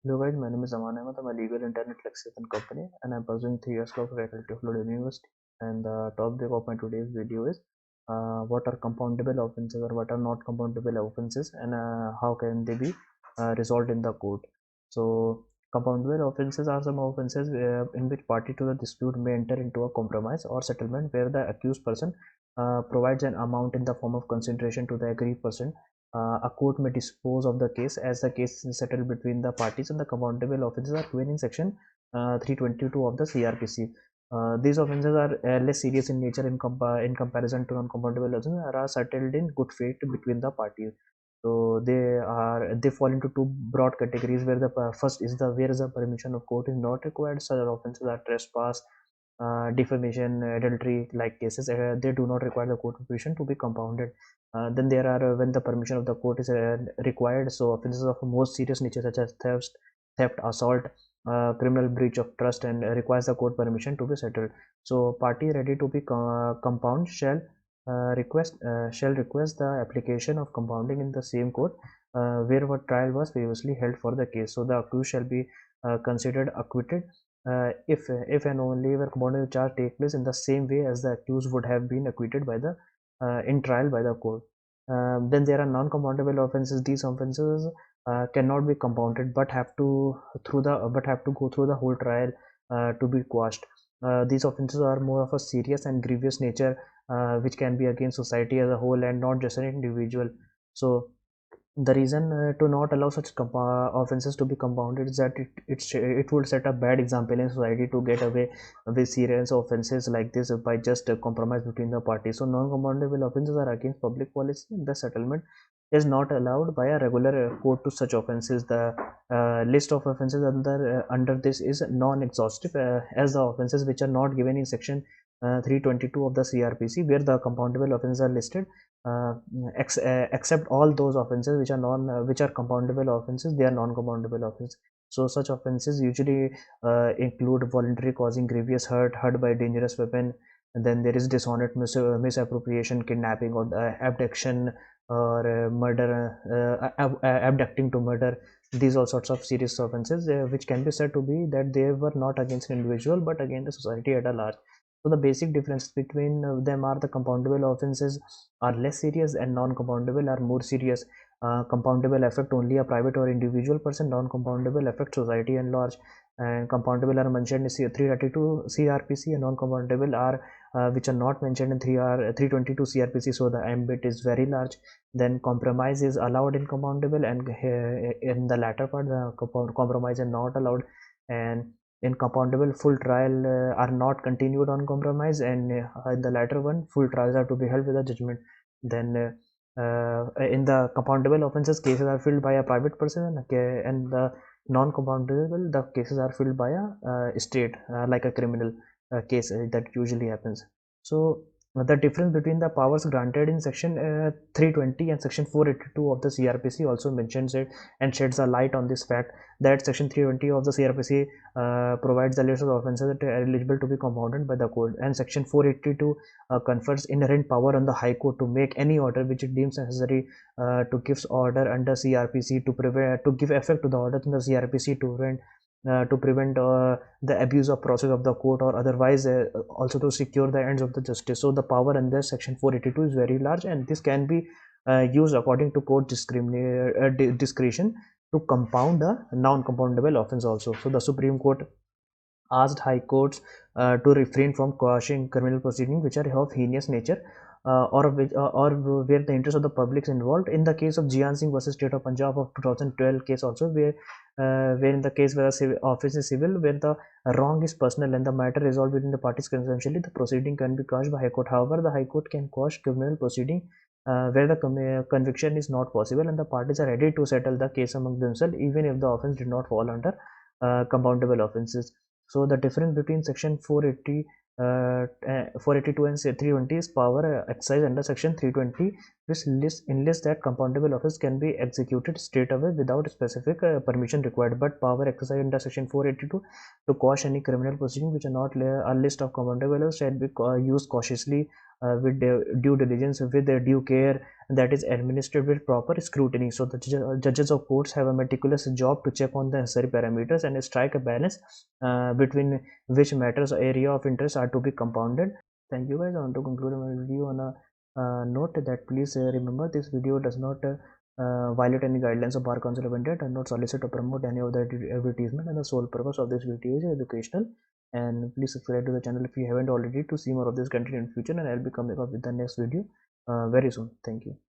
Hello guys, my name is Aman Ahmed. I'm a legal internet lexicon company and I'm pursuing 3 years law faculty of Florida University. And the topic of my today's video is what are compoundable offenses or what are not compoundable offenses and how can they be resolved in the court. So compoundable offenses are some offenses in which party to the dispute may enter into a compromise or settlement where the accused person provides an amount in the form of consideration to the aggrieved person. A court may dispose of the case as the case is settled between the parties, and the compoundable offences are given in section 322 of the CRPC. These offences are less serious in nature in comparison to non-compoundable offences and are settled in good faith between the parties. So they fall into two broad categories where the first is the where the permission of court is not required. Such offences are trespass, defamation, adultery like cases. They do not require the court permission to be compounded. Then there are when the permission of the court is required. So offences of most serious nature such as theft, assault, criminal breach of trust, and requires the court permission to be settled. So party ready to be compound shall request the application of compounding in the same court where what trial was previously held for the case. So the accused shall be considered acquitted if and only where compounding charge take place in the same way as the accused would have been acquitted by the in trial by the court. Then there are non-compoundable offenses. These offenses cannot be compounded but have to go through the whole trial to be quashed. These offenses are more of a serious and grievous nature, which can be against society as a whole and not just an individual. So the reason to not allow such offenses to be compounded is that it would set a bad example in society to get away with serious offenses like this by just a compromise between the parties. So non-compoundable offenses are against public policy. The settlement is not allowed by a regular court to such offenses. The list of offenses under this is non-exhaustive, as the offenses which are not given in section 322 of the CRPC, where the compoundable offenses are listed, uh, except all those offenses which are compoundable offenses, they are non-compoundable offenses. So such offenses usually include voluntary causing grievous hurt by dangerous weapon, and then there is dishonest misappropriation, kidnapping, or abduction, or murder, abducting to murder. These all sorts of serious offenses which can be said to be that they were not against an individual but against the society at a large. So the basic difference between them are the compoundable offenses are less serious and non-compoundable are more serious. Compoundable affect only a private or individual person. Non-compoundable affect society and large. And compoundable are mentioned in 332 CRPC, and non-compoundable are which are not mentioned in 322 CRPC. So the ambit is very large. Then compromise is allowed in compoundable, and in the latter part, the compromise is not allowed. And in compoundable, full trial are not continued on compromise, and in the latter one, full trials are to be held with a judgment. Then in the compoundable offenses, cases are filled by a private person, and the non-compoundable, the cases are filled by a state, like a criminal case that usually happens. So the difference between the powers granted in section 320 and section 482 of the CRPC also mentions it and sheds a light on this fact that section 320 of the CRPC provides the list of offences that are eligible to be compounded by the court, and section 482 confers inherent power on the High Court to make any order which it deems necessary to give order under CRPC to give effect to the order in the CRPC to prevent the abuse of process of the court or otherwise also to secure the ends of the justice. So the power under section 482 is very large, and this can be used according to court discretion to compound a non-compoundable offense also. So the Supreme Court asked high courts to refrain from quashing criminal proceedings which are of heinous nature, or where the interest of the public is involved. In the case of Jian Singh versus State of Punjab of 2012 case also, where in the case where the office is civil, where the wrong is personal and the matter resolved within the parties consensually, the proceeding can be quashed by High Court. However, the High Court can quash criminal proceeding where the conviction is not possible and the parties are ready to settle the case among themselves even if the offense did not fall under compoundable offenses. So the difference between section 482 and 320 is power exercised under section 320, which enlists that compoundable offense can be executed straight away without specific permission required, but power exercised under section 482 to quash any criminal proceeding which are not a list of compoundable offenses shall be used cautiously with due diligence, with due care, that is administered with proper scrutiny. So the judges of courts have a meticulous job to check on the necessary parameters and strike a balance between which matters area of interest are to be compounded. Thank you guys. I want to conclude my video on a note that please remember this video does not violate any guidelines of Bar Council of India, and not solicit or promote any of the advertisement, and the sole purpose of this video is educational. And please subscribe to the channel if you haven't already to see more of this content in future, and I'll be coming up with the next video very soon. Thank you.